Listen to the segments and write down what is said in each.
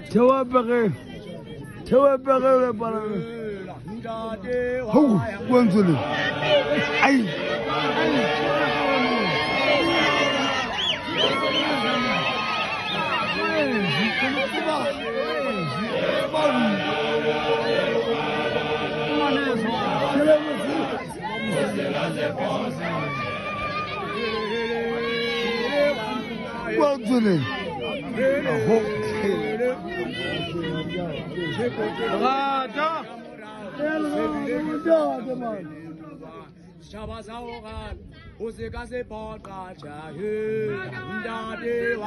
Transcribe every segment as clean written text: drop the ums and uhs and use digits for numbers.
Tewa peke le para. Hou, wanzuli. Ai. Wanzuli. Shabazaogan, Usekase Porta, Chahu, Ndade,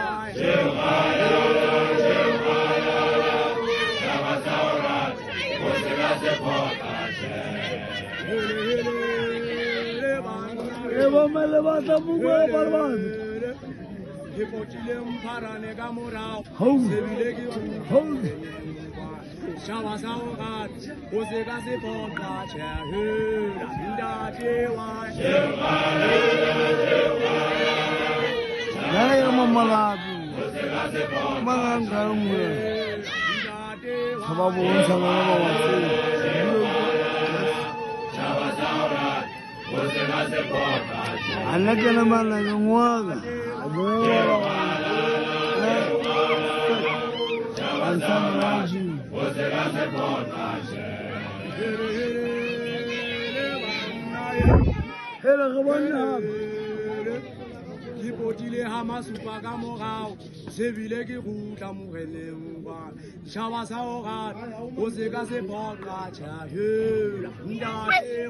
Shabazaogan, Usekase Porta, Chahu, Ndade, Gaya mamalado. Mangangamwe. Sababu unsanga mawatsi. Anake na mana ngwaga. Ansama wanji. Hela kabana. Kipotile Hamasupa Gamorao, Seville Giruta Murelemba, Shawasaorat, Osekase Porta, Chahu, Ndade,